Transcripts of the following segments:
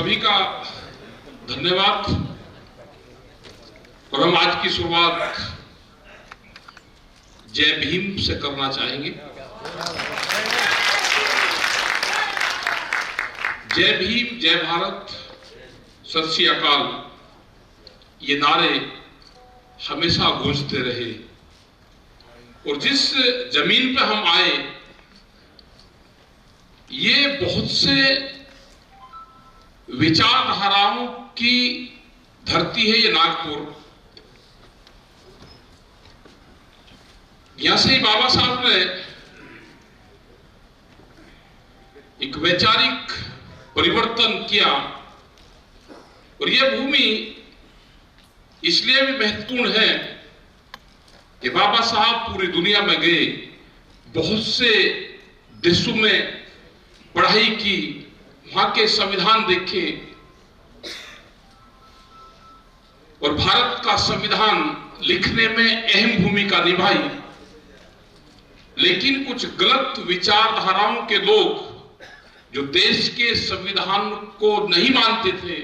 सभी का धन्यवाद। और हम आज की शुरुआत जय भीम से करना चाहेंगे। जय भीम, जय भारत, सत श्री अकाल, ये नारे हमेशा गूंजते रहे। और जिस जमीन पे हम आए, ये बहुत से विचारधाराओं की धरती है। ये नागपुर, यहां से ही बाबा साहब ने एक वैचारिक परिवर्तन किया। और यह भूमि इसलिए भी महत्वपूर्ण है कि बाबा साहब पूरी दुनिया में गए, बहुत से देशों में पढ़ाई की, वहां के संविधान देखे और भारत का संविधान लिखने में अहम भूमिका निभाई। लेकिन कुछ गलत विचारधाराओं के लोग जो देश के संविधान को नहीं मानते थे,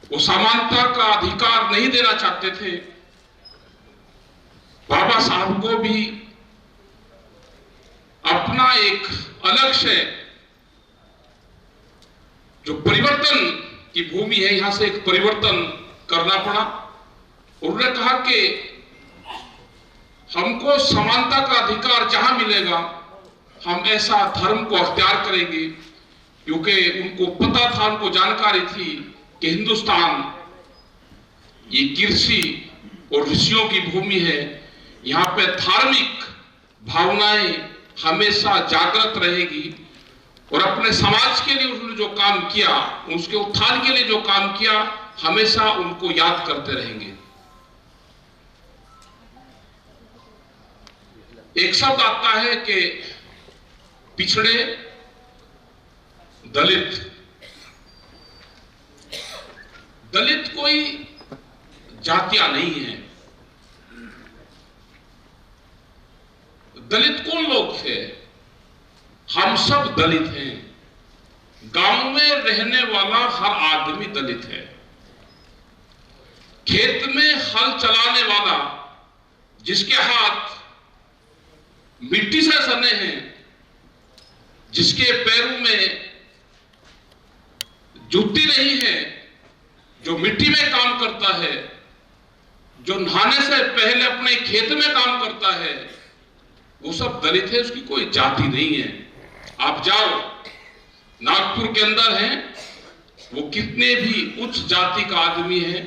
वो समानता का अधिकार नहीं देना चाहते थे, बाबा साहब को भी अपना एक अलग से जो परिवर्तन की भूमि है, यहां से एक परिवर्तन करना पड़ा। उन्होंने कहा कि हमको समानता का अधिकार जहां मिलेगा, हम ऐसा धर्म को अख्तियार करेंगे। क्योंकि उनको पता था, उनको जानकारी थी कि हिंदुस्तान ये कृषि और ऋषियों की भूमि है। यहां पे धार्मिक भावनाएं हमेशा जागृत रहेगी। और अपने समाज के लिए उन्होंने जो काम किया, उसके उत्थान के लिए जो काम किया, हमेशा उनको याद करते रहेंगे। एक शब्द आता है कि पिछड़े, दलित। दलित कोई जातियां नहीं है। दलित कौन लोग थे? हम सब दलित हैं। गांव में रहने वाला हर आदमी दलित है। खेत में हल चलाने वाला, जिसके हाथ मिट्टी से सने हैं, जिसके पैरों में जूती नहीं है, जो मिट्टी में काम करता है, जो नहाने से पहले अपने खेत में काम करता है, वो सब दलित है। उसकी कोई जाति नहीं है। आप जाओ, नागपुर के अंदर हैं, वो कितने भी उच्च जाति का आदमी है,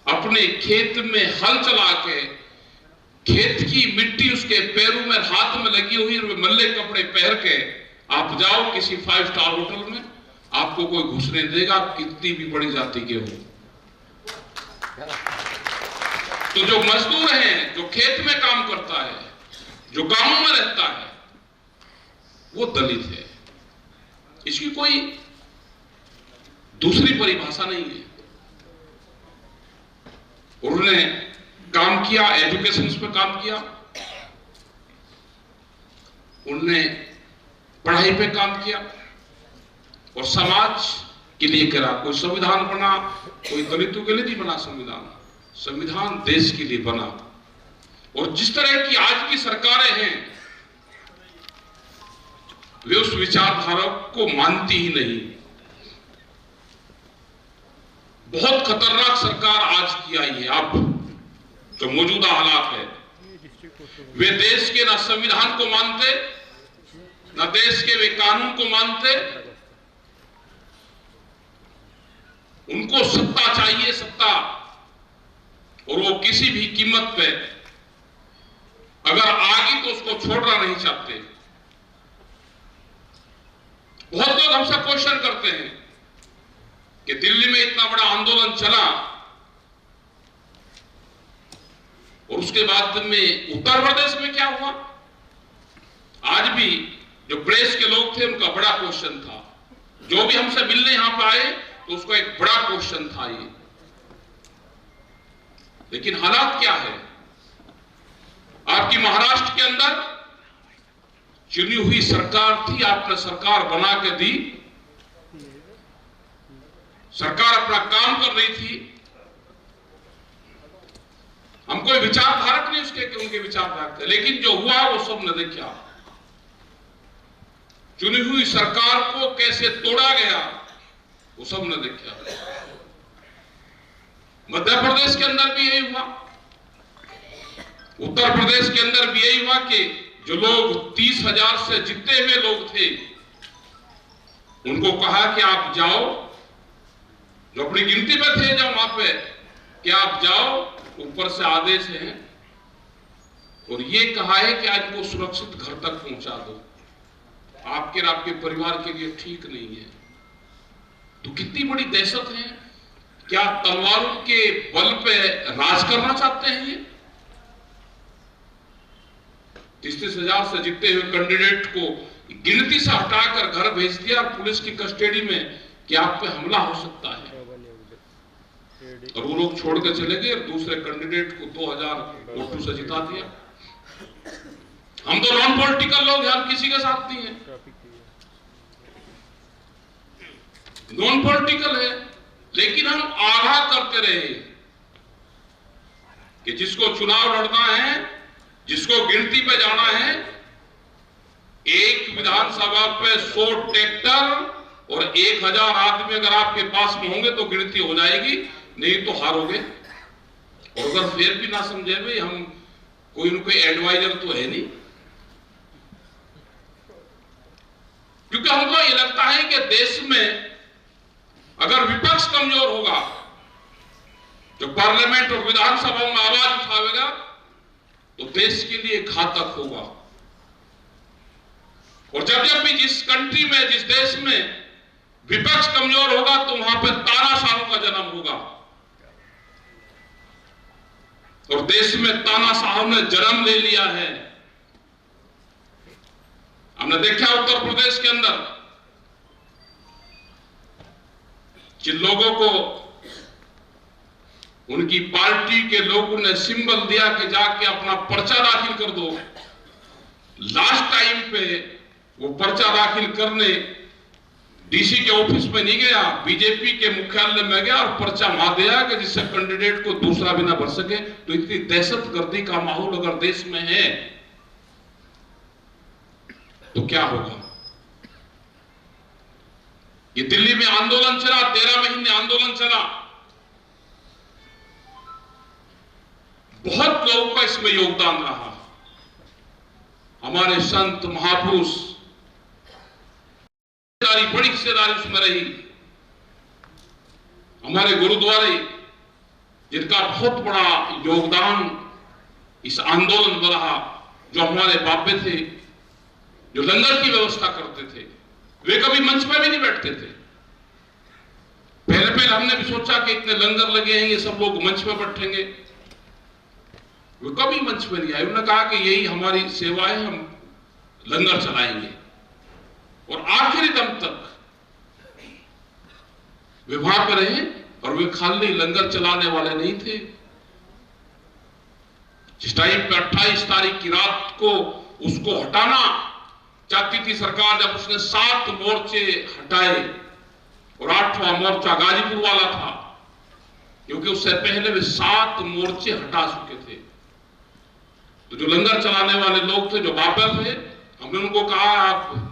अपने खेत में हल चला के खेत की मिट्टी उसके पैरों में, हाथ में लगी हुई, मल्ले कपड़े पहन के आप जाओ किसी 5 स्टार होटल में, आपको कोई घुसने देगा, कितनी भी बड़ी जाति के हो। तो जो मजदूर हैं, जो खेत में काम करता है, जो गांव में रहता है, वो दलित है। इसकी कोई दूसरी परिभाषा नहीं है। उन्होंने काम किया, एजुकेशन पे काम किया, उन्होंने पढ़ाई पे काम किया और समाज के लिए करा। कोई संविधान बना, कोई दलितों के लिए नहीं बना संविधान। संविधान देश के लिए बना। और जिस तरह की आज की सरकारें हैं, वे उस विचारधारा को मानती ही नहीं। बहुत खतरनाक सरकार आज की आई है। अब जो मौजूदा हालात है, वे देश के ना संविधान को मानते, ना देश के वे कानून को मानते। उनको सत्ता चाहिए, सत्ता, और वो किसी भी कीमत पे अगर आगे तो उसको छोड़ना नहीं चाहते। बहुत लोग हमसे क्वेश्चन करते हैं कि दिल्ली में इतना बड़ा आंदोलन चला और उसके बाद में उत्तर प्रदेश में क्या हुआ? आज भी जो प्रेस के लोग थे, उनका बड़ा क्वेश्चन था। जो भी हमसे मिलने यहां पर आए, तो उसका एक बड़ा क्वेश्चन था ये। लेकिन हालात क्या है? आपकी महाराष्ट्र के अंदर चुनी हुई सरकार थी, आपने सरकार बना के दी, सरकार अपना काम कर रही थी। हम कोई विचारधारक नहीं उसके कि उनके विचारधारक थे, लेकिन जो हुआ वो सब ने देखा। चुनी हुई सरकार को कैसे तोड़ा गया वो सब ने देखा। मध्य प्रदेश के अंदर भी यही हुआ, उत्तर प्रदेश के अंदर भी यही हुआ कि जो लोग 30,000 से जीते हुए लोग थे उनको कहा कि आप जाओ, जो अपनी गिनती में थे जब वहां पे, कि आप जाओ, ऊपर से आदेश है और ये कहा है कि आज को सुरक्षित घर तक पहुंचा दो, आपके और आपके परिवार के लिए ठीक नहीं है। तो कितनी बड़ी दहशत है। क्या तलवारों के बल पे राज करना चाहते हैं ये? 30,000 से जीते हुए कैंडिडेट को गिनती से हटाकर घर भेज दिया और पुलिस की कस्टडी में कि आप पे हमला हो सकता है, और वो लोग छोड़ के चले गए और दूसरे कैंडिडेट को 2,000 वोटों से जिता दिया। हम तो नॉन पॉलिटिकल लोग हैं, हम किसी के साथ नहीं है, नॉन पॉलिटिकल है, लेकिन हम आगाह करते रहे कि जिसको चुनाव लड़ना है, जिसको गिनती पे जाना है, एक विधानसभा पे 100 ट्रैक्टर और 1,000 आदमी अगर आपके पास में होंगे तो गिनती हो जाएगी, नहीं तो हारोगे। और अगर फिर भी ना समझे भाई, हम कोई उनको एडवाइजर तो है नहीं, क्योंकि हमको ये लगता है कि देश में अगर विपक्ष कमजोर होगा, जो पार्लियामेंट और विधानसभा में आवाज उठावेगा, तो देश के लिए घातक होगा। और जब जब भी जिस कंट्री में, जिस देश में विपक्ष कमजोर होगा तो वहां पर तानाशाहों का जन्म होगा, और देश में तानाशाहों ने जन्म ले लिया है। हमने देखा उत्तर प्रदेश के अंदर जिन लोगों को उनकी पार्टी के लोगों ने सिंबल दिया कि जाके अपना पर्चा दाखिल कर दो, लास्ट टाइम पे वो पर्चा दाखिल करने डीसी के ऑफिस में नहीं गया, बीजेपी के मुख्यालय में गया और पर्चा वहां दिया कि जिससे कैंडिडेट को दूसरा भी ना भर सके। तो इतनी दहशतगर्दी का माहौल अगर देश में है तो क्या होगा। ये दिल्ली में आंदोलन चला, 13 महीने आंदोलन चला, बहुत लोगों का इसमें योगदान रहा। हमारे संत महापुरुष, बड़ी हिस्सेदारी उसमें रही। हमारे गुरुद्वारे, जिनका बहुत बड़ा योगदान इस आंदोलन में रहा, जो हमारे बाबे थे, जो लंगर की व्यवस्था करते थे, वे कभी मंच पर भी नहीं बैठते थे। पहले हमने भी सोचा कि इतने लंगर लगे हैं, ये सब लोग मंच पर बैठेंगे, वे कभी मंच पर नहीं आए। उन्होंने कहा कि यही हमारी सेवा है, हम लंगर चलाएंगे, और आखिरी दम तक वे वहां पर रहे। और वे खाली लंगर चलाने वाले नहीं थे। जिस टाइम पे 28 तारीख की रात को उसको हटाना चाहती थी सरकार, जब उसने 7 मोर्चे हटाए और 8वां मोर्चा गाजीपुर वाला था, क्योंकि उससे पहले वे 7 मोर्चे हटा चुके थे। तो जो लंगर चलाने वाले लोग थे, जो बाबर थे, हमने उनको कहा आप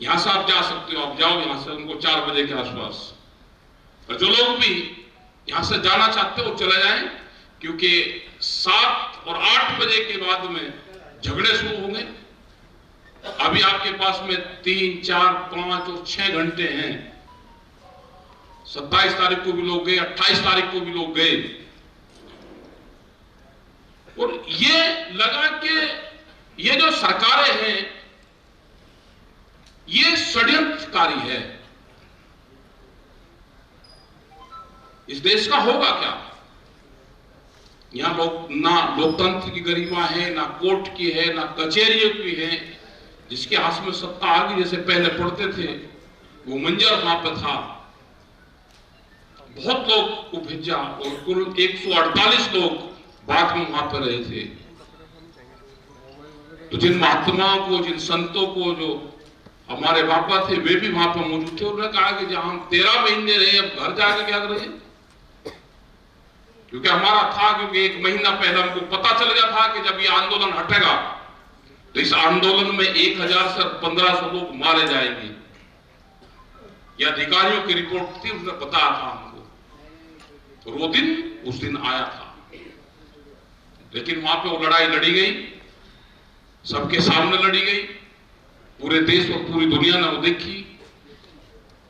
यहां से आप जा सकते हो, आप जाओ यहां से, उनको 4 बजे के आसपास। और जो लोग भी यहां से जाना चाहते हो चले जाएं, क्योंकि 7 और 8 बजे के बाद में झगड़े शुरू होंगे। अभी आपके पास में 3, 4, 5 और 6 घंटे हैं। 27 तारीख को भी लोग गए, 28 तारीख को भी लोग गए, और ये लगा कि ये जो सरकारें हैं ये षड्यंत्रकारी है। इस देश का होगा क्या? यहां ना लोकतंत्र की गरिमा है, ना कोर्ट की है, ना कचहरियों की है। जिसके हाथ में सत्ता आ गई, जैसे पहले पढ़ते थे, वो मंजर वहां पर था, बहुत लोग को भेजा, और कुल 148 लोग बाद में वहां पर रहे थे। तो जिन महात्माओं को, जिन संतों को जो हमारे पापा थे, वे भी वहां पर मौजूद थे। उन्होंने कहा कि जहां हम 13 महीने रहे, अब घर जाकर क्या करेंगे? क्योंकि हमारा था, क्योंकि 1 महीना पहले हमको पता चल गया था कि जब ये आंदोलन हटेगा तो इस आंदोलन में 1000 से 1500 लोग मारे जाएंगे। ये अधिकारियों की रिपोर्ट थी, उसने बताया था हमको। और वो दिन उस दिन आया था, लेकिन वहां पे वो लड़ाई लड़ी गई, सबके सामने लड़ी गई, पूरे देश और पूरी दुनिया ने वो देखी।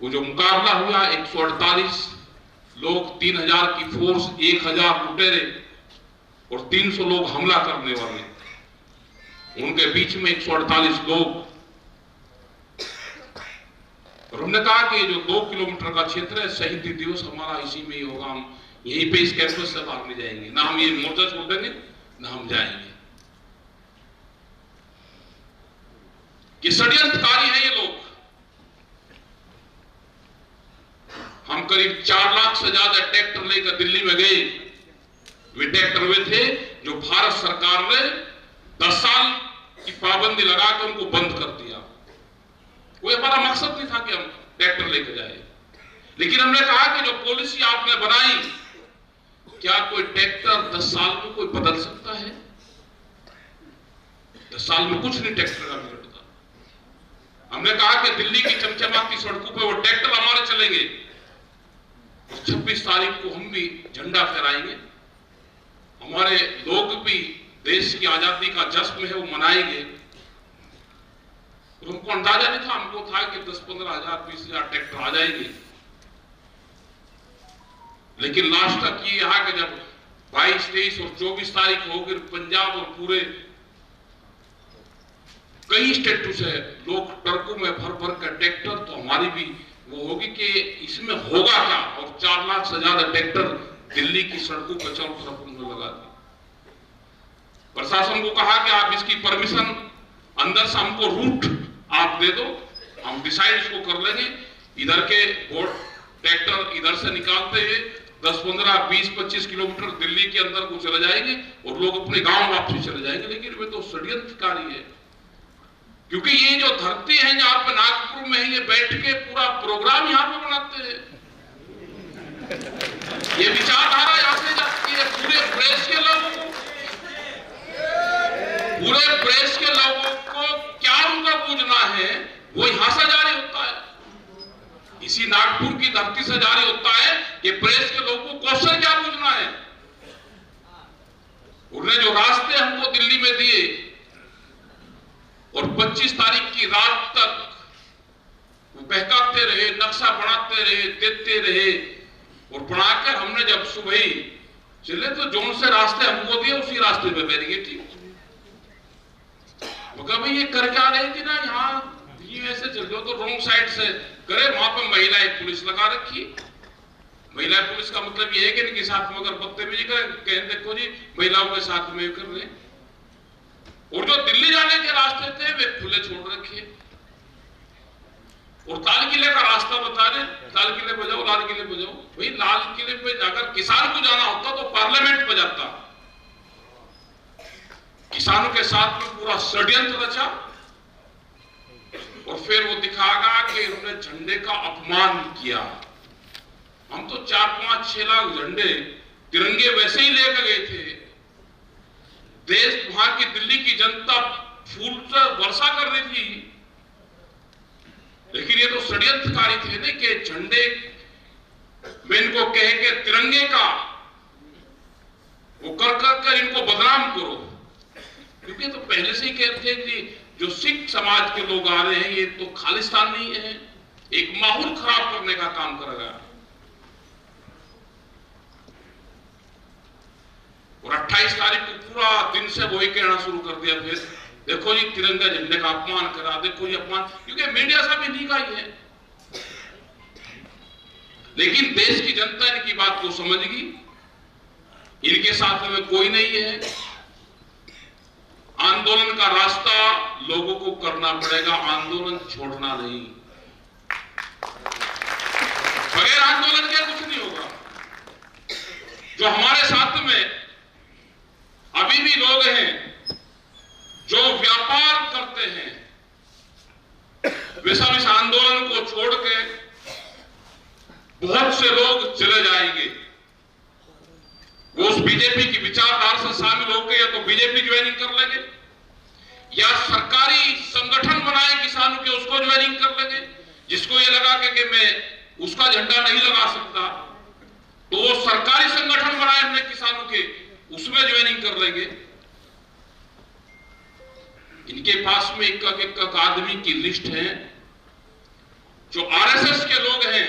वो जो मुकाबला हुआ, 148 लोग, 3000 की फोर्स, 1000 लुटेरे और 300 लोग हमला करने वाले, उनके बीच में 148 लोग। और हमने कहा कि जो 2 किलोमीटर का क्षेत्र है, शहीदी दिवस हमारा इसी में ही होगा। हम यहीं पे इस कैंपस से बाहर नहीं जाएंगे, ना हम ये मोर्चा छोड़ देंगे, ना हम जाएंगे। कि षड्यंत्रकारी है ये लोग। हम करीब 4 लाख से ज्यादा ट्रैक्टर लेकर दिल्ली में गए। वे ट्रैक्टर वे थे जो भारत सरकार ने 10 साल की पाबंदी लगाकर उनको बंद कर दिया। कोई हमारा मकसद नहीं था कि हम ट्रैक्टर लेकर जाए, लेकिन हमने कहा कि जो पॉलिसी आपने बनाई, क्या कोई ट्रैक्टर 10 साल में कोई बदल सकता है? 10 साल में कुछ नहीं ट्रैक्टर का बिगड़ता। हमने कहा कि दिल्ली की चमचमाती सड़कों पर वो ट्रैक्टर हमारे चलेंगे। 26 तारीख को हम भी झंडा फहराएंगे, हमारे लोग भी देश की आजादी का जश्न है वो मनाएंगे। और हमको अंदाजा नहीं था, हमको था कि 10-15 हजार 20,000 ट्रैक्टर आ जाएंगे। लेकिन लास्ट तक ये रहा कि जब 22, 23 और 24 तारीख हो गई, पंजाब और पूरे कई स्टेटों से लोग ट्रकों में भर भर कर ट्रैक्टर, तो हमारी भी वो होगी कि इसमें होगा क्या। और 4 लाख से ज्यादा ट्रैक्टर दिल्ली की सड़कों पर चारों तरफ उन्होंने लगा दी। प्रशासन को कहा कि आप इसकी परमिशन अंदर से हमको रूट आप दे दो, हम डिसाइड इसको कर लेंगे। इधर के बोर्ड ट्रैक्टर इधर से निकालते हुए 10, 15, 20, 25 किलोमीटर दिल्ली के अंदर को चले जाएंगे और लोग अपने गांव वापसी चले जाएंगे। लेकिन वे तो षड्यंत्रकारी है, क्योंकि ये जो धरती है जहां पे नागपुर में है, ये बैठ के पूरा प्रोग्राम यहां पे बनाते हैं। ये विचारधारा यहां से जाती है पूरे प्रेस के लोगों को, पूरे प्रेस के लोगों को क्या उनका पूछना है वो यहां से जारी होता है, इसी नागपुर की धरती से जारी होता है कि प्रेस के लोगों को क्वेश्चन क्या पूछना है। उन्होंने जो रास्ते हमको दिल्ली में दिए और 25 तारीख की रात तक वो बहकाते रहे, नक्शा बनाते रहे, देते रहे, और बनाकर हमने जब सुबह ही चले तो जोन से रास्ते हमको दिए, उसी रास्ते पे बैरिकेड थी। भाई ये कर क्या रहे थे ना, यहाँ ये ऐसे चल जाओ तो रोंग साइड से करे। वहां पर महिलाएं पुलिस लगा रखी। महिला पुलिस का मतलब ये है कि इनके साथ में अगर बदतमीजी करें, देखो जी महिलाओं के साथ में कर रहे। और जो दिल्ली जाने के रास्ते थे वे खुले छोड़ रखे, और लाल किले का रास्ता बता रहे, लाल किले पे जाओ, लाल किले पे जाओ। भाई लाल किले पे जाकर किसान को जाना होता तो पार्लियामेंट पे जाता। किसानों के साथ में पूरा षड्यंत्र रचा, और फिर वो दिखागा कि उन्होंने झंडे का अपमान किया। हम तो 4, 5, 6 लाख झंडे तिरंगे वैसे ही लेकर गए थे। देश, वहां की दिल्ली की जनता फूल से वर्षा कर रही थी, लेकिन ये तो षड्यंत्रकारी थे ना कि झंडे में इनको कह के तिरंगे का वो कर इनको बदनाम करो। क्योंकि तो पहले से ही कहते थे कि जो सिख समाज के लोग आ रहे हैं ये तो खालिस्तान नहीं है, एक माहौल खराब करने का काम करेगा। और 28 तारीख को पूरा दिन से वही कहना शुरू कर दिया, फिर देखो जी तिरंगा झंडे का अपमान करा, देखो जी अपमान, क्योंकि मीडिया सब इन्हीं का ही है। लेकिन देश की जनता इनकी बात को समझ गई, इनके साथ में कोई नहीं है। आंदोलन का रास्ता लोगों को करना पड़ेगा, आंदोलन छोड़ना नहीं। बगैर आंदोलन के कुछ नहीं होगा। जो हमारे साथ में अभी भी लोग हैं जो व्यापार करते हैं, वे सब इस आंदोलन को छोड़ के बहुत से लोग चले जाएंगे। वो उस बीजेपी की विचारधारा से शामिल होकर या तो बीजेपी ज्वाइनिंग कर लेंगे या सरकारी संगठन बनाए किसानों के, उसको ज्वाइनिंग कर लेंगे। जिसको ये लगा कि मैं उसका झंडा नहीं लगा सकता तो वो सरकारी संगठन बनाए अपने किसानों के, उसमें ज्वाइनिंग कर लेंगे। इनके पास में एक आदमी की लिस्ट है। जो आरएसएस के लोग हैं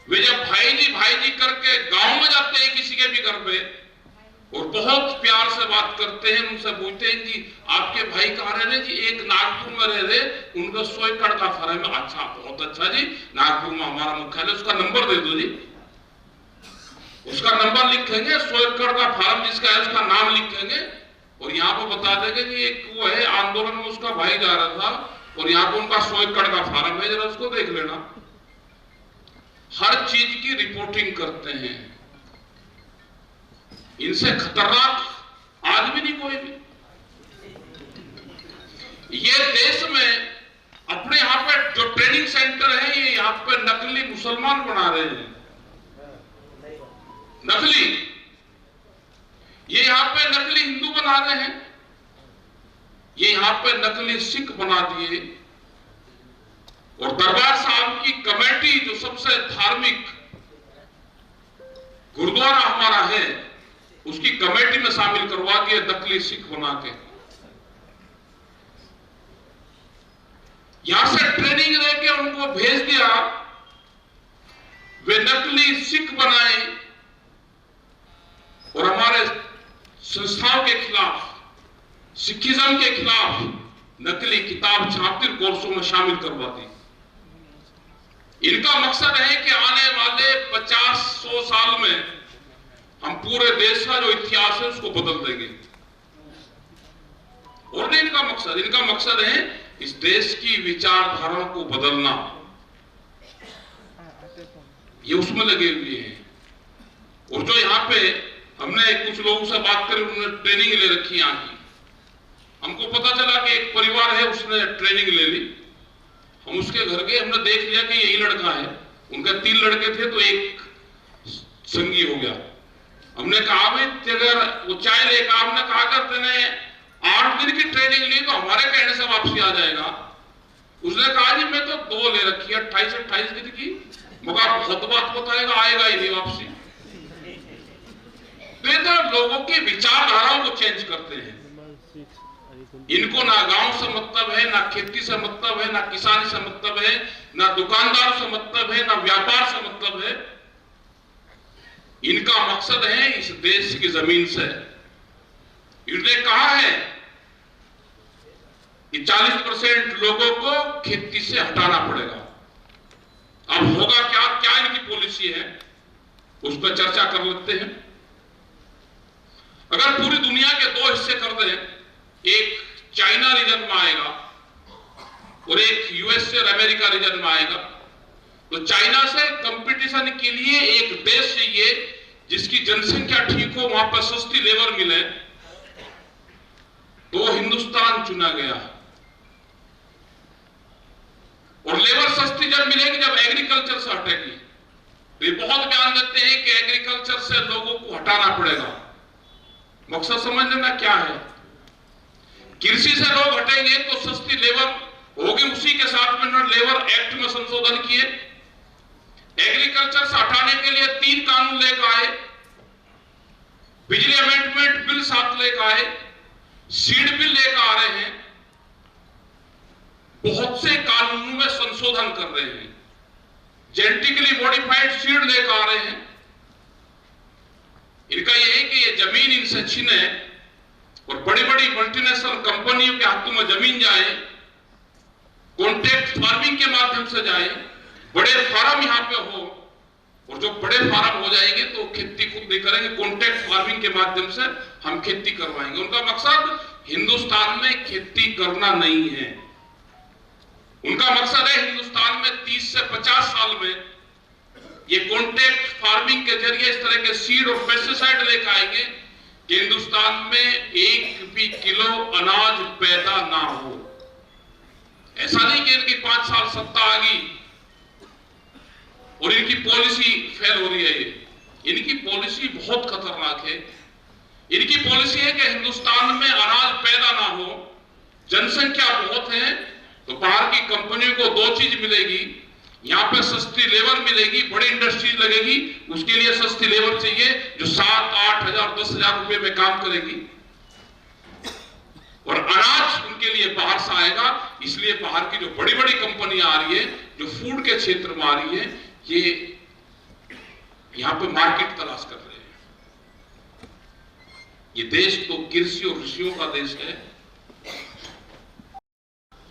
वे जब भाई जी करके गांव में जाते हैं किसी के भी घर पे और बहुत प्यार से बात करते हैं, उनसे पूछते हैं जी आपके भाई कहाँ रह रहे जी? एक नागपुर में रह रहे, उनका 100 एकड़ का फार्म है। अच्छा, बहुत अच्छा जी, नागपुर में हमारा मुख्यालय, उसका नंबर दे दो जी। उसका नंबर लिखेंगे, 100 एकड़ का फार्म जिसका है उसका नाम लिखेंगे और यहाँ पे बता देंगे जी एक वो है आंदोलन में उसका भाई जा रहा था और यहाँ पे उनका 100 एकड़ का फार्म है, जरा उसको देख लेना। हर चीज की रिपोर्टिंग करते हैं। इनसे खतरनाक आदमी नहीं कोई भी। ये देश में अपने यहां पे जो ट्रेनिंग सेंटर है ये यहाँ पे नकली मुसलमान बना रहे हैं, नकली। ये यहाँ पे नकली हिंदू बना रहे हैं, ये यहाँ पे नकली सिख बना दिए। और दरबार साहब की कमेटी जो सबसे धार्मिक गुरुद्वारा हमारा है उसकी कमेटी में शामिल करवा दिए नकली सिख बना के। यहां से ट्रेनिंग देके उनको भेज दिया, वे नकली सिख बनाए और हमारे संस्थाओं के खिलाफ, सिखिज्म के खिलाफ नकली किताब छापकर कोर्सों में शामिल करवा दी। इनका मकसद है कि आने वाले 50-100 साल में हम पूरे देश का जो इतिहास है उसको बदल देंगे। और नहीं इनका मकसद है इस देश की विचारधारा को बदलना। ये उसमें लगे हुए हैं। और जो यहाँ पे हमने कुछ लोगों से बात करी, उन्होंने ट्रेनिंग ले रखी यहाँ की। हमको पता चला कि एक परिवार है उसने ट्रेनिंग ले ली। हम उसके घर गए, हमने देख लिया कि यही लड़का है। उनके 3 लड़के थे तो एक संगी हो गया। हमने कहा भाई अगर वो चाय लेकर, हमने कहा अगर तेने 8 दिन की ट्रेनिंग ली तो हमारे कहने से वापसी आ जाएगा। उसने कहा जी मैं तो 2 ले रखी है, 28 दिन की। मगर बहुत बात बताएगा, आएगा ही नहीं वापसी। तो लोगों की विचारधाराओं को चेंज करते हैं। इनको ना गांव से मतलब है, ना खेती से मतलब है, ना किसानी से मतलब है, ना दुकानदार से मतलब है, ना व्यापार से मतलब है। इनका मकसद है इस देश की जमीन से। इन्होंने कहा है कि 40% लोगों को खेती से हटाना पड़ेगा। अब होगा क्या, क्या इनकी पॉलिसी है, उस पर चर्चा कर लेते हैं। अगर पूरी दुनिया के 2 हिस्से कर दें, एक चाइना रीजन में आएगा और एक यूएसए और अमेरिका रीजन में आएगा, तो चाइना से कंपटीशन के लिए एक देश चाहिए जिसकी जनसंख्या ठीक हो, वहां पर सस्ती लेबर मिले, तो हिंदुस्तान चुना गया। और लेबर सस्ती जब मिलेगी जब एग्रीकल्चर से हटेगी। तो ये बहुत बयान देते हैं कि एग्रीकल्चर से लोगों को हटाना पड़ेगा। मकसद समझ लेना क्या है। कृषि से लोग हटेंगे तो सस्ती लेबर होगी। उसी के साथ में उन्होंने लेबर एक्ट में संशोधन किए। एग्रीकल्चर से हटाने के लिए 3 कानून लेकर आए। बिजली अमेंडमेंट बिल साथ लेकर आए, सीड बिल लेकर आ रहे हैं, बहुत से कानूनों में संशोधन कर रहे हैं, जेनेटिकली मॉडिफाइड सीड लेकर आ रहे हैं। इनका यह है कि ये जमीन इनसे छीने और बड़ी बड़ी मल्टीनेशनल कंपनियों के हाथों में जमीन जाए, कॉन्ट्रैक्ट फार्मिंग के माध्यम से जाए, बड़े फार्म यहां पे हो, और जो बड़े फार्म हो जाएंगे तो खेती खुद नहीं करेंगे, कॉन्ट्रैक्ट फार्मिंग के माध्यम से हम खेती करवाएंगे। उनका मकसद हिंदुस्तान में खेती करना नहीं है। उनका मकसद है हिंदुस्तान में 30 से 50 साल में ये कॉन्ट्रैक्ट फार्मिंग के जरिए इस तरह के सीड और पेस्टिसाइड लेकर आएंगे कि हिंदुस्तान में 1 भी किलो अनाज पैदा ना हो। ऐसा नहीं कि इनकी 5 साल सत्ता आ गई और इनकी पॉलिसी फेल हो रही है। इनकी पॉलिसी बहुत खतरनाक है। इनकी पॉलिसी है कि हिंदुस्तान में अनाज पैदा ना हो, जनसंख्या बहुत है, तो बाहर की कंपनियों को 2 चीज मिलेगी, यहां पे सस्ती लेबर मिलेगी, बड़ी इंडस्ट्रीज लगेगी, उसके लिए सस्ती लेबर चाहिए जो 7-8 हजार 10 हजार रुपए में काम करेगी, और अनाज उनके लिए बाहर से आएगा। इसलिए बाहर की जो बड़ी बड़ी कंपनियां आ रही है, जो फूड के क्षेत्र में आ रही है, ये यहां पे मार्केट तलाश कर रहे हैं। ये देश तो कृषि और ऋषियों का देश है।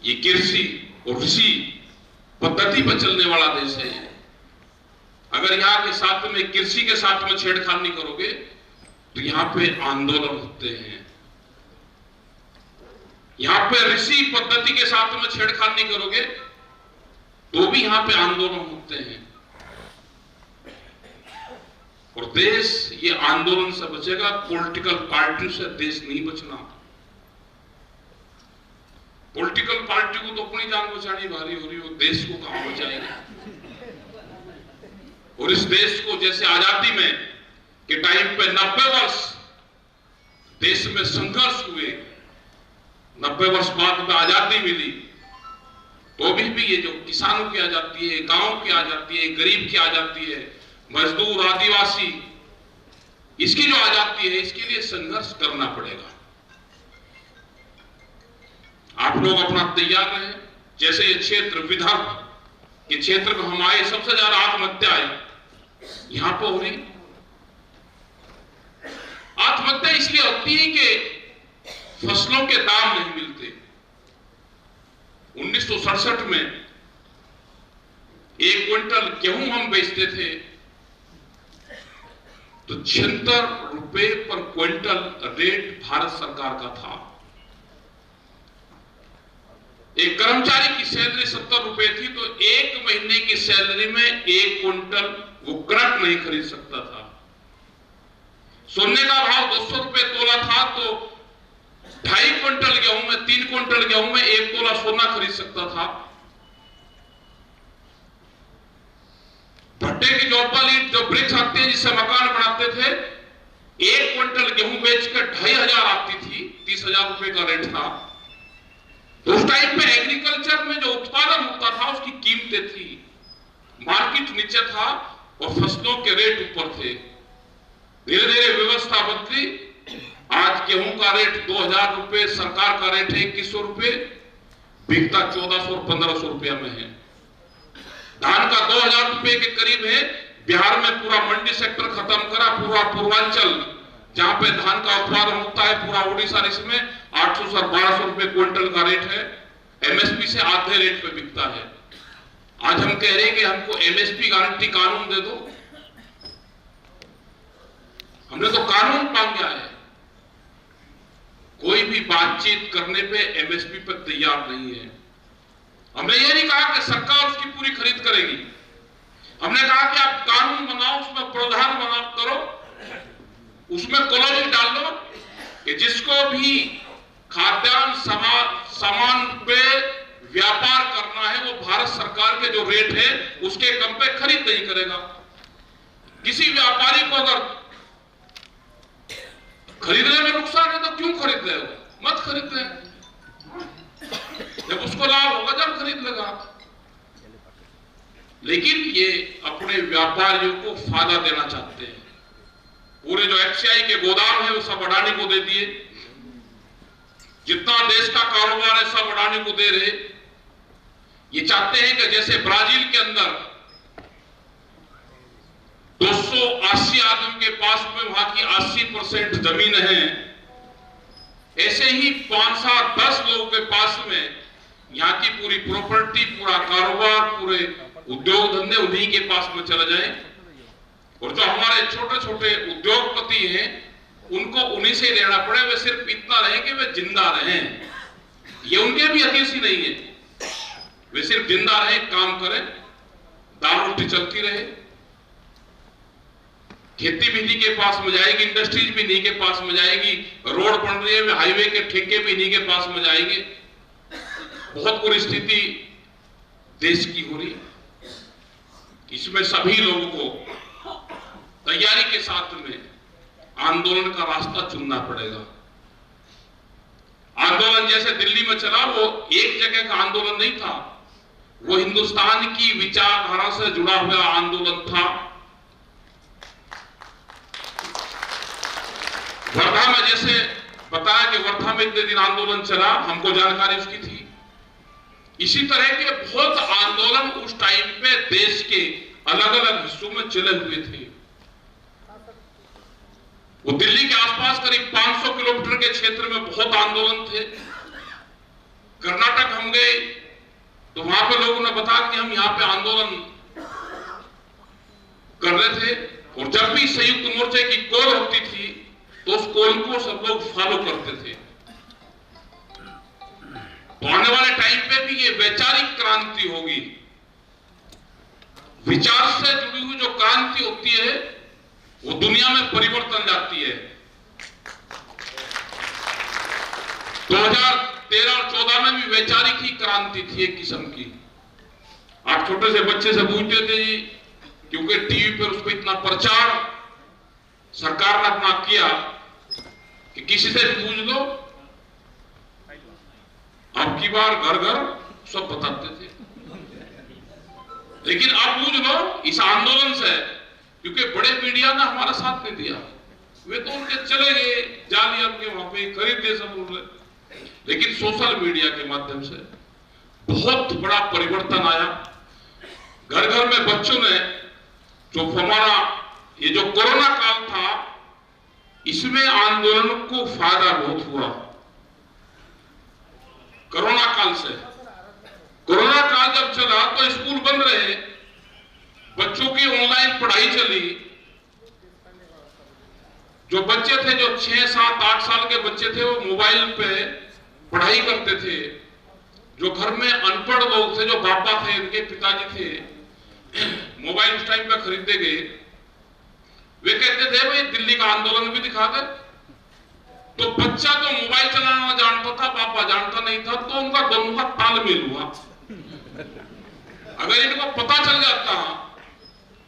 ये कृषि और ऋषि पद्धति पर चलने वाला देश है। अगर यहाँ के साथ में कृषि के साथ में छेड़खानी करोगे तो यहाँ पे आंदोलन होते हैं। यहाँ पे ऋषि पद्धति के साथ में छेड़खानी करोगे तो भी यहाँ पे आंदोलन होते हैं। और देश ये आंदोलन से बचेगा, पॉलिटिकल पार्टी से देश नहीं बचना। पॉलिटिकल पार्टी को तो अपनी जान बचानी भारी हो रही हो, देश को कहां बचाएगी। और इस देश को जैसे आजादी में के टाइम पे 90 वर्ष देश में संघर्ष हुए, 90 वर्ष बाद में आजादी मिली, तो भी ये जो किसानों की आ जाती है, गांव की आ जाती है, गरीब की आ जाती है, मजदूर आदिवासी, इसकी जो आ जाती है, इसके लिए संघर्ष करना पड़ेगा। आप लोग अपना तैयार रहे। जैसे ये क्षेत्र विदर्भ के क्षेत्र में हम आए, सबसे ज्यादा आत्महत्या आई यहां पर हो रही। आत्महत्या इसलिए होती है कि फसलों के दाम नहीं मिलते। 1967 में 1 क्विंटल गेहूं हम बेचते थे तो 76 रुपए पर क्विंटल रेट भारत सरकार का था। एक कर्मचारी की सैलरी 70 रुपए थी, तो 1 महीने की सैलरी में 1 क्विंटल वो कनक नहीं खरीद सकता था। सोने का भाव 200 रुपए तोला था, तो 2.5 क्विंटल गेहूं में, 3 क्विंटल गेहूं में 1 तोला सोना खरीद सकता था। भट्टे की जो ब्रिक्स आते हैं जिससे मकान बनाते थे, 1 क्विंटल गेहूं बेचकर 2,500 आती थी, 30,000 रुपए का रेट था। तो उस टाइम पे एग्रीकल्चर में जो उत्पादन होता था उसकी कीमतें थी, मार्केट नीचे था और फसलों के रेट ऊपर थे। धीरे धीरे व्यवस्था बदली, आज गेहूं का रेट 2,000 रुपए, सरकार का रेट है 2100 रुपए, बिकता 1400 और 1500 रुपया में है। धान का 2,000 रुपए के करीब है। बिहार में पूरा मंडी सेक्टर खत्म करा, पूरा पूर्वांचल जहां पे धान का उत्पादन होता है, पूरा उड़ीसा, इसमें 800 से 1200 रुपए क्विंटल का रेट है। एमएसपी से आधे रेट पे बिकता है। आज हम कह रहे हैं कि हमको एमएसपी गारंटी कानून दे दो। हमने तो कानून मांगा है, कोई भी बातचीत करने पे एमएसपी पर तैयार नहीं है। हमने ये नहीं कहा कि सरकार उसकी पूरी खरीद करेगी। हमने कहा कि आप कानून बनाओ, उसमें प्रावधान बना करो, उसमें क्लॉज डाल दो कि जिसको भी खाद्यान्न सामान पे व्यापार करना है वो भारत सरकार के जो रेट है उसके कम पे खरीद नहीं करेगा। किसी व्यापारी को अगर खरीदने में नुकसान है तो क्यों खरीद रहे हो, मत खरीद रहे। जब उसको लाभ होगा जब खरीद लेगा। लेकिन ये अपने व्यापारियों को फायदा देना चाहते हैं। पूरे जो एफसीआई के गोदाम है वो सब अडानी को दे दिए। जितना देश का कारोबार है सब अडानी को दे रहे। ये चाहते हैं कि जैसे ब्राजील के अंदर 280 आदमी के पास में वहां की 80% जमीन है, ऐसे ही 5-10 लोगों के पास में यहाँ की पूरी प्रॉपर्टी, पूरा कारोबार, पूरे उद्योग धंधे उन्हीं के पास में चले जाएं। और जो हमारे छोटे छोटे उद्योगपति हैं उनको उन्हीं से लेना पड़े। वे सिर्फ इतना रहे कि वे जिंदा रहें, ये उनके भी हदीस ही नहीं है। वे सिर्फ जिंदा रहे, काम करें, दाल रोटी चलती रहे। खेती भी इन्हीं के पास में जाएगी, इंडस्ट्रीज भी इन्हीं के पास में जाएगी, रोड बन रही है, हाईवे के ठेके भी इन्हीं के पास में जाएंगे। बहुत बुरी स्थिति देश की हो रही है। इसमें सभी लोगों को तैयारी के साथ में आंदोलन का रास्ता चुनना पड़ेगा। आंदोलन जैसे दिल्ली में चला, वो एक जगह का आंदोलन नहीं था, वो हिंदुस्तान की विचारधारा से जुड़ा हुआ आंदोलन था। वर्धा में जैसे बताया कि वर्धा में इतने दिन आंदोलन चला, हमको जानकारी उसकी थी। इसी तरह के बहुत आंदोलन उस टाइम पे देश के अलग अलग हिस्सों में चले हुए थे। वो दिल्ली के आसपास करीब 500 किलोमीटर के क्षेत्र में बहुत आंदोलन थे। कर्नाटक हम गए तो वहां पे लोगों ने बताया कि हम यहाँ पे आंदोलन कर रहे थे, और जब भी संयुक्त मोर्चे की कॉल होती थी तो उस कॉल को सब लोग फॉलो करते थे। तो आने वाले टाइम पे भी ये वैचारिक क्रांति होगी। विचार से जुड़ी हुई जो क्रांति होती है वो दुनिया में परिवर्तन लाती है। 2013 और 14 में भी वैचारिक ही क्रांति थी एक किस्म की। आप छोटे से बच्चे से पूछते थे जी, क्योंकि टीवी पर उस पर इतना प्रचार सरकार ने अपना किया कि किसी से पूछ लो, अब की बार घर घर सब बताते थे। लेकिन अब पूछ लो इस आंदोलन से, क्योंकि बड़े मीडिया ने हमारा साथ नहीं दिया, वे तो उनके चले गए, जाली आपके वहां पे खरीद दे सब बोल रहे। लेकिन सोशल मीडिया के माध्यम से बहुत बड़ा परिवर्तन आया। घर घर में बच्चों ने जो हमारा ये जो कोरोना काल था, इसमें आंदोलन को फायदा बहुत हुआ। कोरोना काल से, कोरोना काल जब चला तो स्कूल बंद रहे, बच्चों की ऑनलाइन पढ़ाई चली। जो बच्चे थे, जो 6, 7, 8 साल के बच्चे थे, वो मोबाइल पे पढ़ाई करते थे। जो घर में अनपढ़ लोग थे, जो पापा थे, इनके पिताजी थे, मोबाइल उस टाइम पे खरीदे गए। वे कहते थे भाई दिल्ली का आंदोलन भी दिखा दे। तो बच्चा तो मोबाइल चलाना जानता था, पापा जानता नहीं था, तो उनका दोनों का तालमेल हुआ। अगर इनको पता चल जाता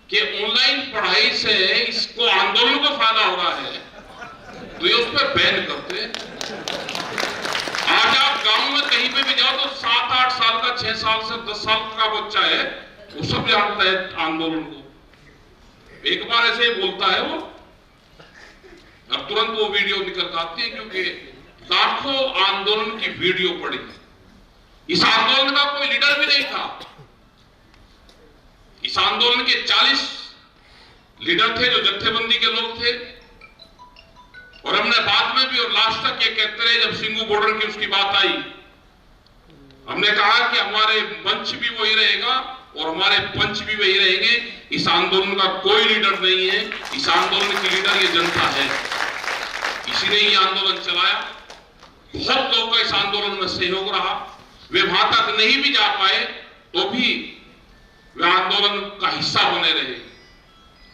कि ऑनलाइन पढ़ाई से इसको आंदोलन को फायदा हो रहा है, तो ये उस पर बैन करते। आज आप गांव में कहीं पे भी जाओ तो 7, 8 साल का, 6 साल से 10 साल का बच्चा है, वो सब जानता है आंदोलन को। एक बार ऐसे ही बोलता है वो, अब तुरंत वो वीडियो निकल आती है, क्योंकि लाखों आंदोलन की वीडियो पड़ी। इस आंदोलन का कोई लीडर भी नहीं था। इस आंदोलन के 40 लीडर थे, जो जत्थेबंदी के लोग थे। और हमने बाद में भी और लास्ट तक ये कहते रहे, जब सिंगू बॉर्डर की उसकी बात आई, हमने कहा कि हमारे मंच भी वही रहेगा और हमारे पंच भी वही रहेंगे। इस आंदोलन का कोई लीडर नहीं है, इस आंदोलन की लीडर ये जनता है। इसी ने ये आंदोलन चलाया। बहुत लोगों का इस आंदोलन में सहयोग रहा। वे वहां तक नहीं भी जा पाए तो भी वे आंदोलन का हिस्सा बने रहे।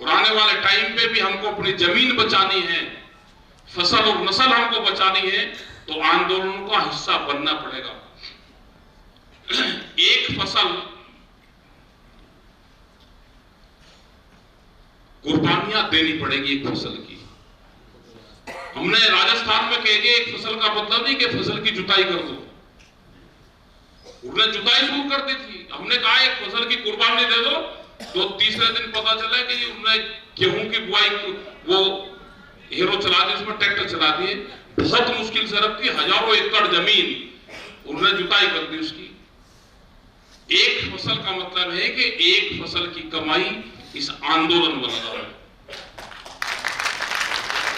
और आने वाले टाइम पे भी हमको अपनी जमीन बचानी है, फसल और नस्ल हमको बचानी है, तो आंदोलन का हिस्सा बनना पड़ेगा। एक फसल कुर्बानियां देनी पड़ेगी एक फसल की। हमने राजस्थान में कह दिया एक फसल का मतलब नहीं कि फसल की जुताई कर दो। उन्होंने जुताई शुरू कर दी थी। हमने कहा एक फसल की कुर्बानी दे दो, तो तीसरे दिन पता चला कि उन्होंने गेहूं की बुआई वो हीरो चला दी, उसमें ट्रैक्टर चला दिए। बहुत मुश्किल से रखती, हजारों एकड़ जमीन उन्होंने जुताई कर दी उसकी। एक फसल का मतलब है कि एक फसल की कमाई इस आंदोलन में लगा है,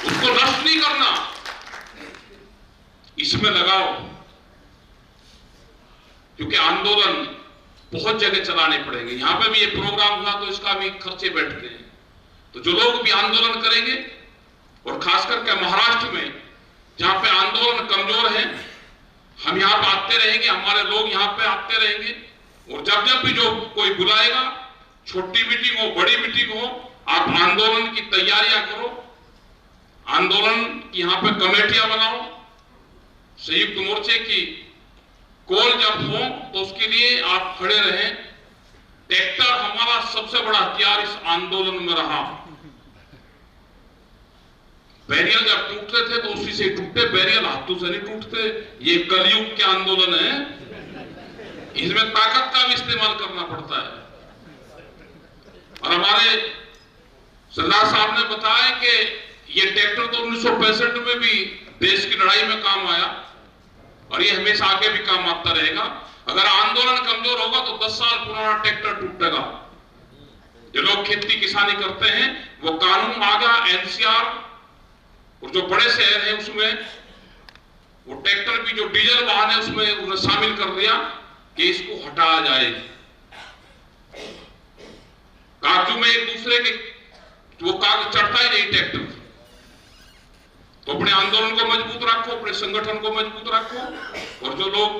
उसको नष्ट नहीं करना, इसमें लगाओ। क्योंकि आंदोलन बहुत जगह चलाने पड़ेंगे। यहां पे भी ये प्रोग्राम हुआ तो इसका भी खर्चे बैठते हैं। तो जो लोग भी आंदोलन करेंगे, और खास करके महाराष्ट्र में जहां पे आंदोलन कमजोर है, हम यहां पे आते रहेंगे, हमारे लोग यहां पे आते रहेंगे। और जब जब भी जो कोई बुलाएगा, छोटी मीटिंग हो, बड़ी मीटिंग हो, आप आंदोलन की तैयारियां करो। आंदोलन की यहां पे कमेटियां बनाओ, संयुक्त मोर्चे की कोल जब हो तो उसके लिए आप खड़े रहें। ट्रैक्टर हमारा सबसे बड़ा हथियार इस आंदोलन में रहा। बैरियर जब टूटते थे तो उसी से टूटते, बैरियर हाथों से नहीं टूटते। ये कलयुग के आंदोलन है, इसमें ताकत का भी इस्तेमाल करना पड़ता है। और हमारे सरदार साहब ने बताया कि ये ट्रैक्टर तो 1965 में भी देश की लड़ाई में काम आया और ये हमेशा आगे भी काम आता रहेगा। अगर आंदोलन कमजोर होगा तो 10 साल पुराना ट्रैक्टर टूटेगा। जो लोग खेती किसानी करते हैं वो कानून आ गया एनसीआर, और जो बड़े शहर हैं उसमें वो ट्रैक्टर भी जो डीजल वाहन है उसमें उन्होंने शामिल कर दिया कि इसको हटाया जाए। कागजों में एक दूसरे के वो कागज चढ़ता ही नहीं ट्रैक्टर। तो अपने आंदोलन को मजबूत रखो, अपने संगठन को मजबूत रखो, और जो लोग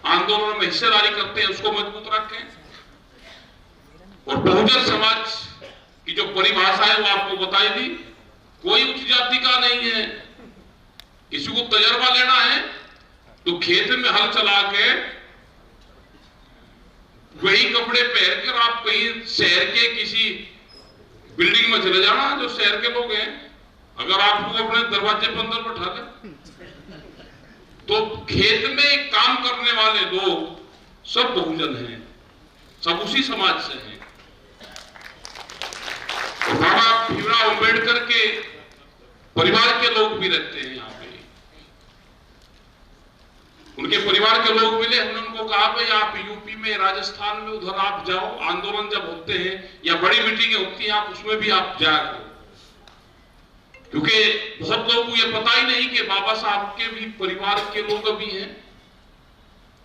आंदोलन में हिस्सेदारी करते हैं उसको मजबूत रखें। और बहुजन समाज की जो परिभाषा है वो आपको बताई दी। कोई उच्च जाति का नहीं है। किसी को तजर्बा लेना है तो खेत में हल चला के वही कपड़े पहनकर आप कहीं शहर के किसी बिल्डिंग में चले जाना, जो शहर के लोग हैं, अगर आपको अपने दरवाजे पर अंदर बैठा ले तो खेत में काम करने वाले लोग सब बहुजन हैं, सब उसी समाज से हैं। और बाबा भीमराव अंबेडकर के परिवार के लोग भी रहते हैं यहाँ पे। उनके परिवार के लोग मिले, हमने उनको कहा भाई आप यूपी में, राजस्थान में, उधर आप जाओ, आंदोलन जब होते हैं या बड़ी मीटिंगें होती हैं आप उसमें भी आप जाया करो। क्योंकि बहुत लोगों को ये पता ही नहीं कि बाबा साहब के भी परिवार के लोग भी हैं,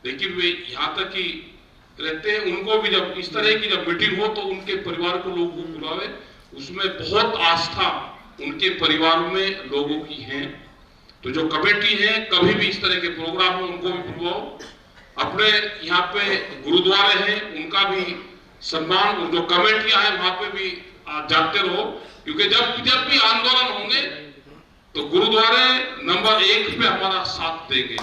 लेकिन वे यहां तक ही रहते हैं। उनको भी जब इस तरह की जब मीटिंग हो तो उनके परिवार को लोग बुलावे, उसमें बहुत आस्था उनके परिवार में लोगों की है। तो जो कमेटी है कभी भी इस तरह के प्रोग्राम हो उनको भी बुलवाओ। अपने यहाँ पे गुरुद्वारे हैं उनका भी सम्मान, और जो कमेटियां हैं वहां पे भी जाते रहो, क्योंकि जब भी आंदोलन होंगे तो गुरुद्वारे नंबर 1 पे हमारा साथ देंगे।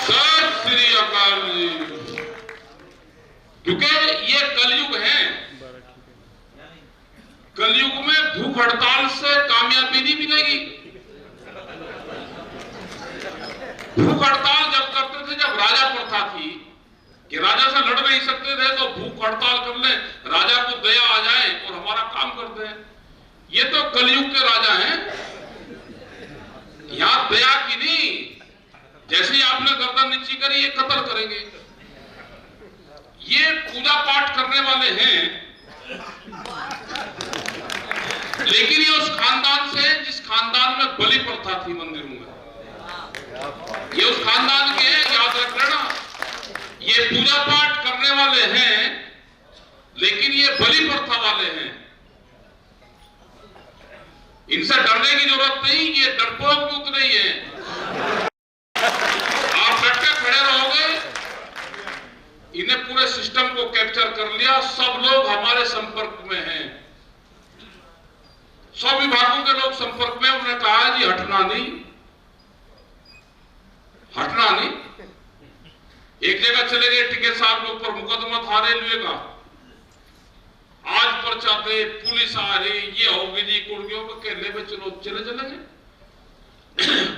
सत श्री अकाल जी। क्योंकि ये कलयुग है, कलयुग में भूख हड़ताल से कामयाबी नहीं मिलेगी। भूख हड़ताल जब करते थे, जब राजा प्रथा थी कि राजा से लड़ नहीं सकते थे तो भूख हड़ताल कर ले, राजा को दया आ जाए और हमारा काम करते हैं। ये तो कलयुग के राजा हैं, यहां दया की नहीं, जैसे ही आपने गर्दन नीची करी ये कत्ल करेंगे। ये पूजा पाठ करने वाले हैं, लेकिन ये उस खानदान से जिस खानदान में बलि प्रथा थी मंदिरों में, ये उस खानदान के हैं, याद रख लेना। ये पूजा पाठ करने वाले हैं लेकिन ये बलि प्रथा वाले हैं। इनसे डरने की जरूरत नहीं, ये डरपोक भी उतने ही हैं। आप डट के खड़े रहोगे, इन्हें पूरे सिस्टम को कैप्चर कर लिया। सब लोग हमारे संपर्क में हैं, सब विभागों के लोग संपर्क में। उन्होंने कहा जी हटना नहीं, हटना नहीं। एक जगह चले गए, टिकैत साहब के ऊपर मुकदमा था रेलवे का, आज पर्चा दे, पुलिस आ रही, ये होगी जी, कुर्गियों में केले में चलो चले चलेंगे।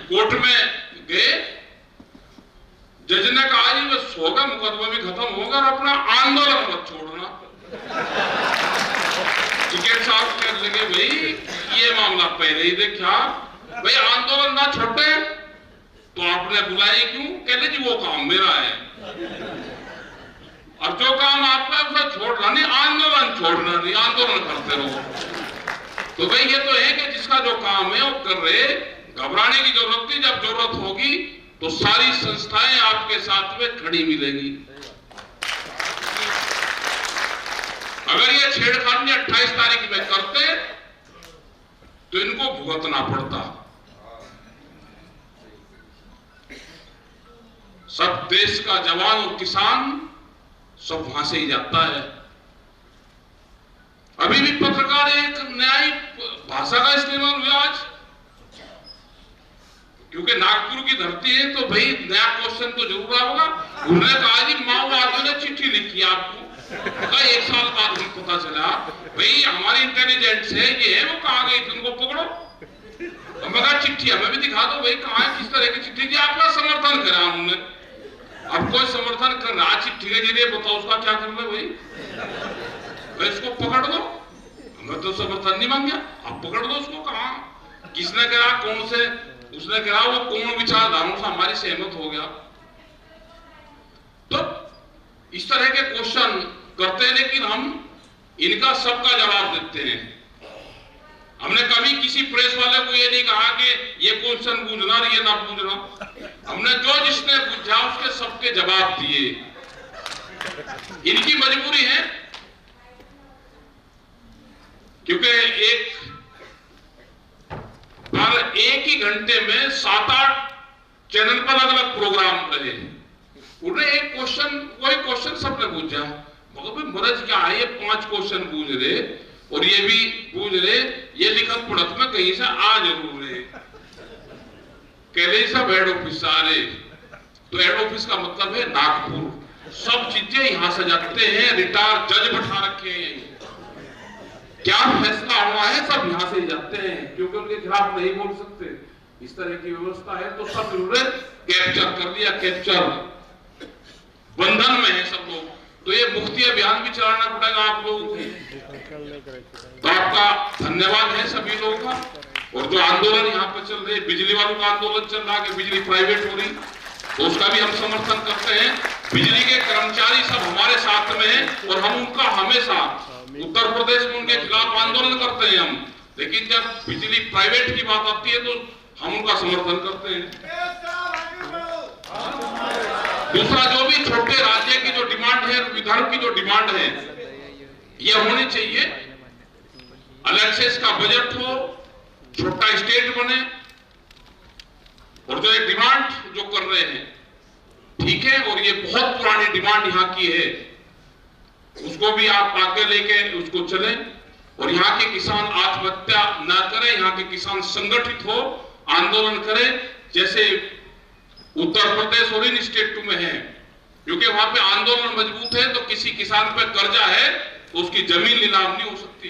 कोर्ट में गए, जज ने कहा जी बस होगा, मुकदमा भी खत्म होगा और अपना आंदोलन मत छोड़ना। टिकैत साहब कहने लगे भाई ये मामला पहले ही देखा, भाई आंदोलन ना छोड़े तो आपने बुलाए क्यों? कहते जी वो काम मेरा है, और जो काम आपका उसे छोड़ना नहीं, आंदोलन छोड़ना नहीं, आंदोलन करते रहो। तो भाई ये तो है कि जिसका जो काम है वो कर रहे, घबराने की जरूरत नहीं। जब जरूरत होगी तो सारी संस्थाएं आपके साथ में खड़ी मिलेंगी। अगर ये छेड़खानी 28 तारीख में करते तो इनको भुगतना पड़ता। सब देश का जवान और किसान सब वहां से ही जाता है। अभी भी पत्रकार एक न्यायिक भाषा का इस्तेमाल हुआ आज क्योंकि नागपुर की धरती है तो भाई नया क्वेश्चन तो जरूर होगा। उन्होंने कहा जी माओवादियों ने चिट्ठी लिखी आपको, एक साल बाद हमें पता चला भाई हमारी इंटेलिजेंस है ये है, वो कहाँ गई थी, उनको पकड़ो। मैं कहा चिट्ठी हमें भी दिखा दो भाई कहाँ है, किस तरह की चिट्ठी की, आपका समर्थन करा उन्होंने। अब कोई समर्थन कर रहा चिट्ठी के जरिए, बताओ उसका क्या करना भाई, इसको पकड़ दो। मैं तो समर्थन नहीं मांग गया, आप पकड़ दो उसको। कहा किसने करा, कौन से, उसने कहा वो कौन विचारधाराओं से हमारी सहमत हो गया। तो इस तरह के क्वेश्चन करते हैं, लेकिन हम इनका सबका जवाब देते हैं। हमने कभी किसी प्रेस वाले को ये नहीं कहा कि ये क्वेश्चन पूछना और ये ना पूछना। हमने जो जिसने पूछा उसके सबके जवाब दिए। इनकी मजबूरी है क्योंकि एक ही घंटे में 7-8 चैनल पर अलग अलग प्रोग्राम रहे। उन्हें एक क्वेश्चन, कोई क्वेश्चन सबने पूछा, मगर मरज क्या है, ये 5 क्वेश्चन पूछ रहे और ये भी पूछ रहे, ये लिखत पढ़त में कहीं से आ जरूर रहे। कहले सब हेड ऑफिस आ रहे, तो हेड ऑफिस का मतलब है नागपुर। सब चीजें यहां से जाते हैं, रिटायर जज बैठा रखे हैं, क्या फैसला हुआ है सब यहां से जाते हैं, क्योंकि उनके खिलाफ नहीं बोल सकते। इस तरह की व्यवस्था है, तो सब कैप्चर कर लिया, कैप्चर बंधन में है सब लोग। तो ये मुक्ति अभियान भी चलाना पड़ेगा आप लोगों को। तो आपका धन्यवाद है सभी लोगों का। और जो आंदोलन यहाँ पे चल रहे, बिजली वालों का आंदोलन चल रहा है कि बिजली प्राइवेट हो रही, तो उसका भी हम समर्थन करते हैं। बिजली के कर्मचारी सब हमारे साथ में हैं और हम उनका हमेशा, उत्तर प्रदेश में उनके खिलाफ आंदोलन करते हैं हम, लेकिन जब बिजली प्राइवेट की बात आती है तो हम उनका समर्थन करते हैं। दूसरा, जो भी छोटे राज्य की जो डिमांड है, विदर्भ की जो डिमांड है, ये होनी चाहिए। अलग से इसका बजट हो, छोटा स्टेट बने, और जो ये डिमांड जो कर रहे हैं ठीक है, और ये बहुत पुरानी डिमांड यहाँ की है, उसको भी आप आगे लेके उसको चलें। और यहाँ के किसान आत्महत्या ना करें, यहाँ के किसान संगठित हो, आंदोलन करें, जैसे उत्तर प्रदेश और इन स्टेटों में है। क्योंकि वहां पे आंदोलन मजबूत है, तो किसी किसान पे कर्जा है तो उसकी जमीन नीलाम नहीं हो सकती,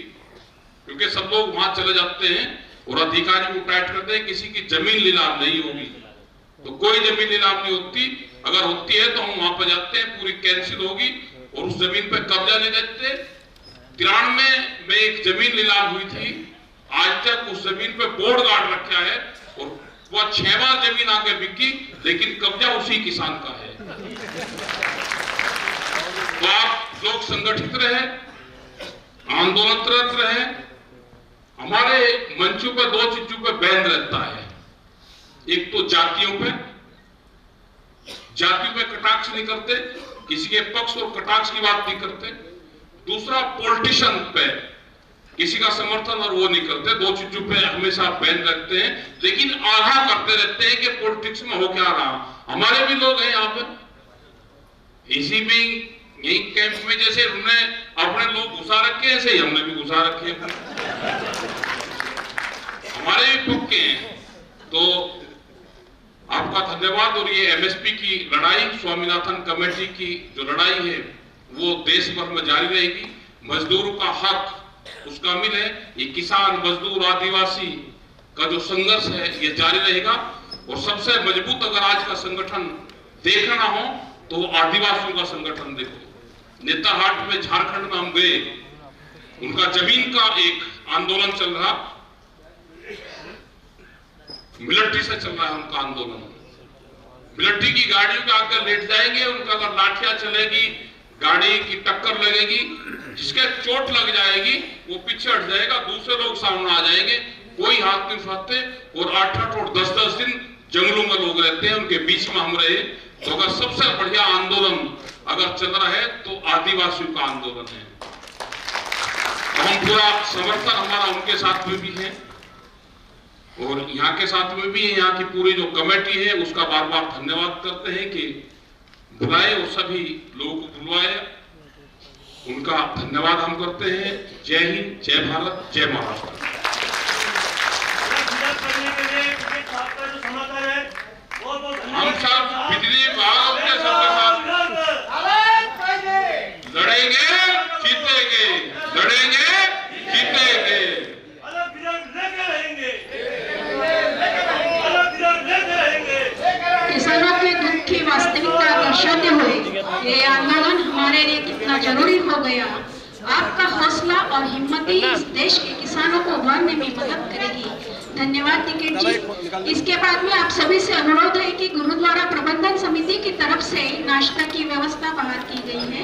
क्योंकि सब लोग वहां चले जाते हैं और अधिकारी को टाइट करते हैं, किसी की जमीन नीलाम नहीं होगी। तो कोई जमीन नीलाम नहीं होती, अगर होती है तो हम वहां पर जाते हैं, पूरी कैंसिल होगी और उस जमीन पे कब्जा नहीं देते। 93 में एक जमीन नीलाम हुई थी, आज तक उस जमीन पे बोर्ड गार्ड रखा है और वह 6 बार जमीन आके बिकी, लेकिन कब्जा उसी किसान का है। तो आप लोग संगठित रहे, आंदोलनरत रहे। हमारे मंचों पर 2 चीजों पे बैन रहता है, एक तो जातियों पे कटाक्ष नहीं करते, किसी के पक्ष और कटाक्ष की बात नहीं करते। दूसरा, पॉलिटिशियन पे किसी का समर्थन और वो नहीं करते। 2 चीजों पे हमेशा बैन रखते हैं, लेकिन आधा करते रहते हैं कि पॉलिटिक्स में हो क्या रहा। हमारे भी लोग हैं यहाँ पर, इसी में यही कैंप में, जैसे उन्होंने अपने लोग घुसा रखे हैं, ऐसे ही हमने भी घुसा रखे हैं, हमारे भी पक्के हैं। तो आपका धन्यवाद। और ये एमएसपी की लड़ाई, स्वामीनाथन कमेटी की जो लड़ाई है, वो देश भर में जारी रहेगी। मजदूरों का हक उसका मिले, ये किसान, मजदूर, आदिवासी का जो संघर्ष है ये जारी रहेगा। और सबसे मजबूत अगर आज का संगठन देखना हो तो आदिवासियों का संगठन देखो। नेताहाट में, झारखंड में हम गए, उनका जमीन का एक आंदोलन चल रहा, मिलिट्री से चल रहा है उनका आंदोलन। मिलिट्री की गाड़ियों के आकर लेट जाएंगे, उनका अगर लाठियां चलेगी, गाड़ी की टक्कर लगेगी, जिसके चोट लग जाएगी वो पीछे हट जाएगा, दूसरे लोग सामने आ जाएंगे, कोई हाथ नहीं उठाते। और 8-8 और 10-10 दिन जंगलों में लोग रहते हैं, उनके बीच में हम रहे। तो अगर सबसे बढ़िया आंदोलन अगर चल रहा है तो आदिवासियों का आंदोलन है। हम पूरा समर्थन हमारा उनके साथ में भी है और यहाँ के साथ में भी है। यहाँ की पूरी जो कमेटी है उसका बार बार धन्यवाद करते हैं कि बुलाए और सभी लोगों को बुलवाए, उनका धन्यवाद हम करते हैं। जय हिंद, जय भारत, जय महाराष्ट्र। आपका हौसला और हिम्मत ही इस देश के किसानों को उभारने में मदद करेगी। धन्यवाद टिकैत जी। इसके बाद में आप सभी से अनुरोध है कि गुरुद्वारा प्रबंधन समिति की तरफ से नाश्ता की व्यवस्था बाहर की गई है।